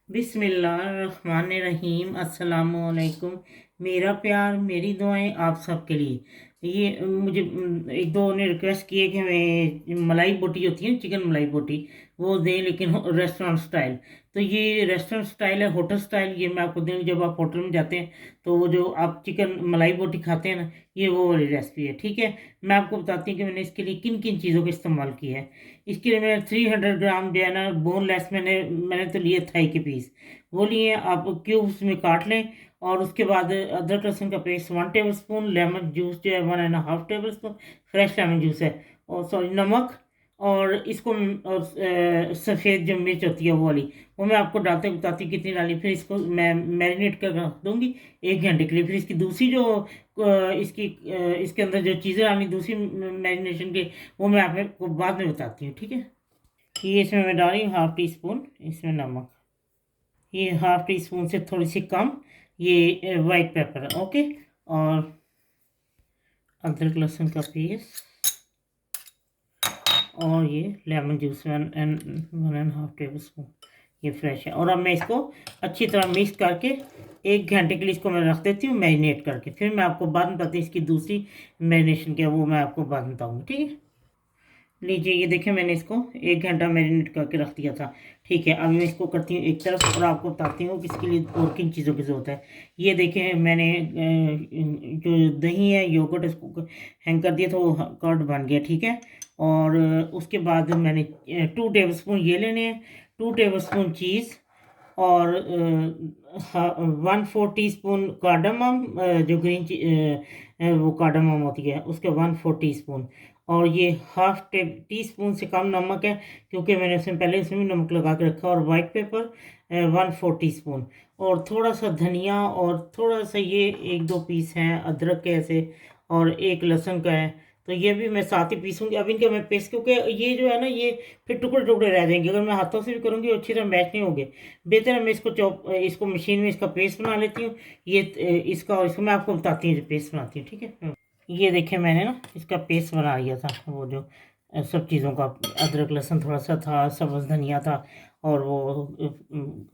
बिस्मिल्लाहिर्रहमानिर्रहीम अस्सलामुअलैकुम। मेरा प्यार मेरी दुआएं आप सबके लिए। ये मुझे एक दो ने रिक्वेस्ट किए कि मैं मलाई बोटी होती है चिकन मलाई बोटी वो दें, लेकिन रेस्टोरेंट स्टाइल। तो ये रेस्टोरेंट स्टाइल है, होटल स्टाइल ये मैं आपको दूंगी। जब आप होटल में जाते हैं तो वो जो आप चिकन मलाई बोटी खाते हैं ना, ये वो वाली रेसिपी है। ठीक है, मैं आपको बताती हूँ कि मैंने इसके लिए किन किन चीज़ों का इस्तेमाल किया है। इसके लिए मैंने 300 ग्राम जो है ना बोनलेस मैंने तो लिए थाई के पीस। वो लिए आप क्यूब्स में काट लें। और उसके बाद अदरक लहसुन का paste 1 table spoon, lemon juice जो है 1.5 table spoon, fresh lemon juice है, और सॉरी नमक। और इसको और सफ़ेद जो मिर्च होती है वो वाली, वो मैं आपको डालते बताती हूँ कितनी डाली। फिर इसको मैं मैरिनेट कर रख दूंगी 1 घंटे के लिए। फिर इसकी दूसरी जो इसके अंदर जो चीज़ें डालनी दूसरी मैरिनेशन के, वो मैं आपको बाद में बताती हूँ। ठीक है, ये इसमें मैं डाली हूँ 1/2 टी स्पून इसमें नमक। ये 1/2 टी स्पून से थोड़ी सी कम ये वाइट पेपर। ओके, और अदरक लहसुन का पेस्ट, और ये लेमन जूस 1.5 टेबल स्पून, ये फ्रेश है। और अब मैं इसको अच्छी तरह मिक्स करके 1 घंटे के लिए इसको मैं रख देती हूँ मैरिनेट करके। फिर मैं आपको बाद में बताती हूँ इसकी दूसरी मैरिनेशन क्या है, वो मैं आपको बाद में बताऊँगी। ठीक है, लीजिए ये देखिए मैंने इसको 1 घंटा मैरिनेट करके रख दिया था। ठीक है, अब मैं इसको करती हूँ एक तरफ और आपको बताती हूँ कि इसके लिए और किन चीज़ों की ज़रूरत है। ये देखिए मैंने जो दही है योगर्ट इसको हैंग कर दिया था, वो कर्ड बन गया। ठीक है, और उसके बाद मैंने 2 टेबल स्पून ये लेने हैं, 2 टेबल स्पून चीज़, और 1/4 टी स्पून कार्डमम, जो ग्रीन वो कार्डमम होती है उसके 1/4 टी स्पून। और ये ½ टी स्पून से कम नमक है, क्योंकि मैंने इसमें पहले इसमें नमक लगा के रखा। और वाइट पेपर 1/4 टी स्पून, और थोड़ा सा धनिया, और थोड़ा सा ये 1-2 पीस हैं अदरक के ऐसे, और एक लहसुन का है। तो ये भी मैं साथ ही पीसूंगी अब इनके मैं पेस्ट, क्योंकि ये जो है ना ये फिर टुकड़े टुकड़े रह जाएंगे। अगर मैं हाथों से भी करूँगी अच्छी तरह मैच नहीं होंगे। बेहतर है मैं इसको मशीन में इसका पेस्ट बना लेती हूँ। ये इसका, और इसको मैं आपको बताती हूँ जो पेस्ट बनाती हूँ। ठीक है, ये देखिए मैंने ना इसका पेस्ट बना लिया था। वो जो सब चीज़ों का अदरक लहसुन थोड़ा सा था, सब्ज़ धनिया था, और वो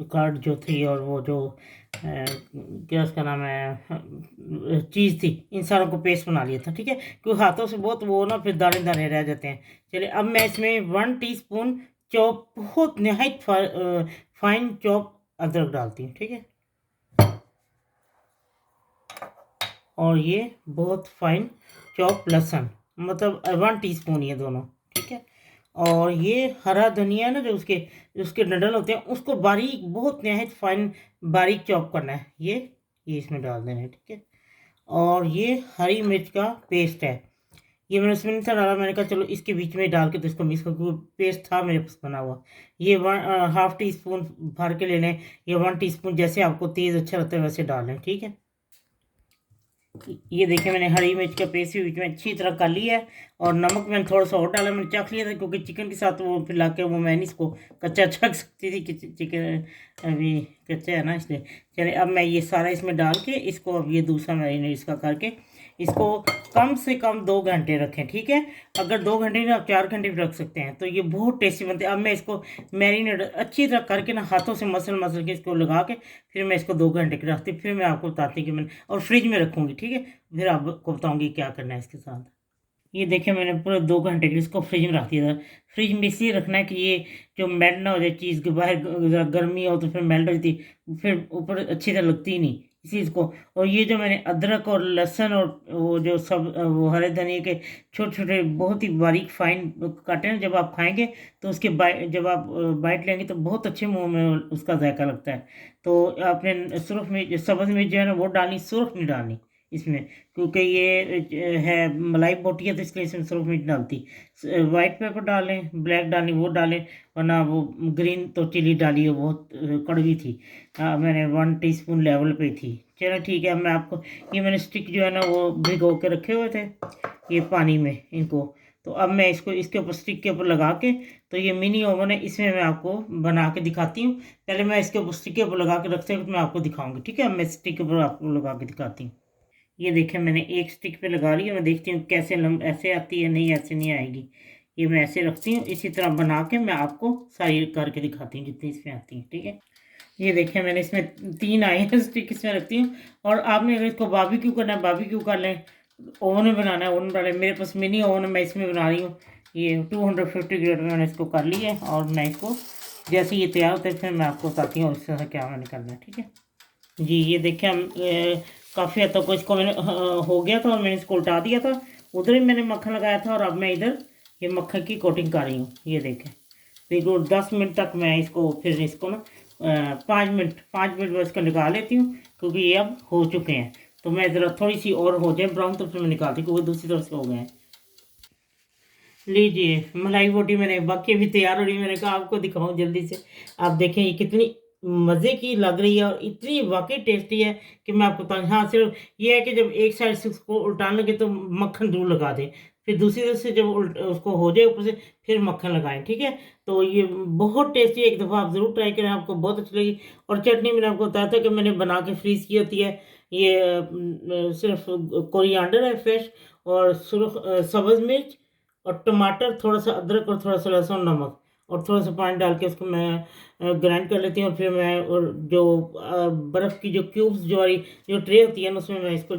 कार्ड जो थी, और वो जो क्या उसका नाम है चीज़ थी, इन सारों को पेस्ट बना लिया था। ठीक है, क्योंकि हाथों से बहुत वो ना फिर दाने दाने रह जाते हैं। चलिए अब मैं इसमें 1 टी स्पून चॉप, बहुत नहायत फाइन चॉप अदरक डालती हूँ। ठीक है, और ये बहुत फाइन चॉप लहसुन, मतलब 1 टी स्पून ये दोनों। ठीक है, और ये हरा धनिया ना जो उसके उसके डंडल होते हैं उसको बारीक, बहुत नहायत फाइन बारीक चॉप करना है। ये इसमें डाल देना है। ठीक है, और ये हरी मिर्च का पेस्ट है। ये मैंने उसमें नहीं था डाला, मैंने कहा चलो इसके बीच में डाल के तो इसको मिक्स करके, पेस्ट था मेरे पास बना हुआ। ये 1/2 टी स्पून भर के ले लें, या 1 टी स्पून, जैसे आपको तेज़ अच्छा लगता है वैसे डाल लें। ठीक है, ये देखिए मैंने हरी मिर्च का पेस्ट भी बीच में अच्छी तरह कर लिया है। और नमक मैंने थोड़ा सा और डाला, मैंने चख लिया था, क्योंकि चिकन के साथ वो फिर ला के वो मैं नहीं इसको कच्चा चख सकती थी कि चिकन अभी कच्चा है ना, इसलिए। चलिए अब मैं ये सारा इसमें डाल के इसको, अब ये दूसरा मैरिनेट इसका करके इसको कम से कम 2 घंटे रखें। ठीक है, अगर 2 घंटे नहीं आप 4 घंटे भी रख सकते हैं, तो ये बहुत टेस्टी बनते हैं। अब मैं इसको मैरिनेट अच्छी तरह करके ना हाथों से मसल मसल के इसको लगा के, फिर मैं इसको 2 घंटे के रखती, फिर मैं आपको बताती कि मैंने, और फ्रिज में रखूँगी। ठीक है, फिर आपको बताऊँगी क्या करना है इसके साथ। ये देखिए मैंने पूरे 2 घंटे के लिए इसको फ्रिज में रख दिया था। फ्रिज में इसलिए रखना है कि ये जो मेल्ट ना हो जाए चीज़ के बाहर, गर्मी हो तो फिर मेल्ट हो जाती, फिर ऊपर अच्छी तरह लगती ही नहीं, इसी इसको। और ये जो मैंने अदरक और लहसुन और वो जो सब वो हरे धनिए के छोटे छोटे बहुत ही बारीक फाइन काटे हैं, जब आप खाएंगे तो उसके जब आप बाइट लेंगे तो बहुत अच्छे मुंह में उसका जायका लगता है। तो आपने सुरख मिर्च, सब्ज़ मिर्च जो है ना वो डालनी, सुरख नहीं डालनी इसमें, क्योंकि ये है मलाई बोटी है तो इसके लिए इसमें सुरख मिर्च डालती। वाइट पेपर डालें, ब्लैक डालें वो डालें, वरना वो ग्रीन तो चिली डाली है, बहुत कड़वी थी। मैंने 1 टी स्पून लेवल पे थी। चलो ठीक है, अब मैं आपको, ये मैंने स्टिक जो है ना वो भिगो के रखे हुए थे ये पानी में इनको। तो अब मैं इसको इसके ऊपर स्टिक के ऊपर लगा के, तो ये मिनी ओवन है, इसमें मैं आपको बना के दिखाती हूँ। पहले मैं इसके ऊपर स्टिक के ऊपर लगा के रखते हुए मैं आपको दिखाऊंगी। ठीक है, अब मैं स्टिक के ऊपर आपको लगा के दिखाती हूँ। ये देखिए मैंने एक स्टिक पे लगा ली है, मैं देखती हूँ कैसे ऐसे आती है, नहीं ऐसे नहीं आएगी। ये मैं ऐसे रखती हूँ, इसी तरह बना के मैं आपको सारी करके दिखाती हूँ जितनी इसमें आती है। ठीक है, ये देखिए मैंने इसमें 3 आए हैं स्टिक, इसमें रखती हूँ। और आपने अगर इसको बारबेक्यू करना है बारबेक्यू कर लें, ओवन में बनाना है ओवन बना लें। मेरे पास मिनी ओवन है, मैं इसमें बना रही हूँ। ये 250 ग्रेड में मैंने इसको कर लिया है, और मैं इसको जैसे ये तैयार होता है फिर मैं आपको बताती हूँ इस तरह क्या मैंने करना है, ठीक है जी। ये देखिए हम काफ़ी हद तक इसको मैंने हो गया था और मैंने इसको उल्टा दिया था, उधर ही मैंने मक्खन लगाया था, और अब मैं इधर ये मक्खन की कोटिंग कर रही हूँ। ये देखें, देखो 10 मिनट तक मैं इसको फिर इसको ना 5 मिनट में इसको निकाल लेती हूँ, क्योंकि ये अब हो चुके हैं। तो मैं ज़रा थोड़ी सी और हो जाए ब्राउन तो फिर मैं निकालती हूँ, क्योंकि दूसरी तरफ से हो गए हैं। लीजिए मलाई बोटी मैंने बाकी भी तैयार हो रही है, मैंने कहा आपको दिखाऊं जल्दी से। आप देखें ये कितनी मज़े की लग रही है और इतनी वाकई टेस्टी है कि मैं आपको बताऊँ। हाँ, सिर्फ ये है कि जब एक साइड से उसको उल्टाने लगे तो मक्खन दूर लगा दें, फिर दूसरी तरफ से जब उसको हो जाए ऊपर से फिर मक्खन लगाएं, ठीक है। तो ये बहुत टेस्टी है, एक दफ़ा आप ज़रूर ट्राई करें, आपको बहुत अच्छी लगी। और चटनी मैंने आपको बताया था कि मैंने बना के फ्रीज़ की होती है। ये सिर्फ कोरिएंडर है फ्रेश, और सुरख सब्ज़ मिर्च और टमाटर, थोड़ा सा अदरक और थोड़ा सा लहसुन, नमक और थोड़ा सा पानी डाल के उसको मैं ग्राइंड कर लेती हूँ। और फिर मैं और जो बर्फ़ की जो क्यूब्स जो वाली जो ट्रे होती है ना, उसमें मैं इसको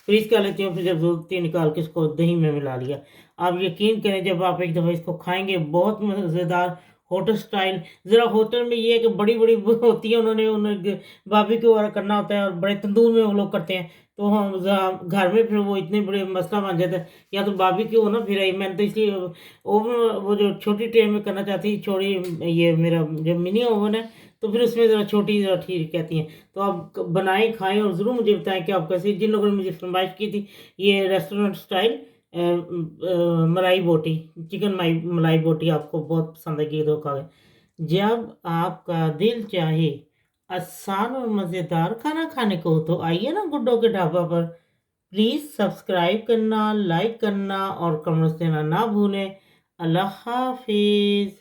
फ्रीज कर लेती हूँ। फिर जब ज़रूरत है निकाल के इसको दही में मिला लिया। आप यकीन करें, जब आप एक दफ़ा इसको खाएंगे बहुत मज़ेदार होटल स्टाइल। ज़रा होटल में ये है कि बड़ी बड़ी वो होती है, उन्होंने उन्हें बारबेक्यू वगैरह करना होता है और बड़े तंदूर में वो लोग करते हैं। तो हम घर में फिर वो इतने बड़े मसला बन जाता है, या तो बारबेक्यू हो ना, फिर मैंने तो इसलिए ओवन वो जो छोटी ट्रे में करना चाहती थी, छोटी ये मेरा जो मिनी ओवन है, तो फिर उसमें ज़रा छोटी ज़रा ठीक कहती हैं। तो आप बनाएं खाएं और ज़रूर मुझे बताएं कि आप कैसे। जिन लोगों ने मुझे फरमाइश की थी ये रेस्टोरेंट स्टाइल मलाई बोटी, चिकन मलाई बोटी आपको बहुत पसंद आएगी, तो खाएं। जब आपका दिल चाहे आसान और मज़ेदार खाना खाने को, तो आइए ना गुड्डो के ढाबा पर। प्लीज़ सब्सक्राइब करना, लाइक करना और कमेंट्स देना ना भूलें। अल्लाह हाफिज़।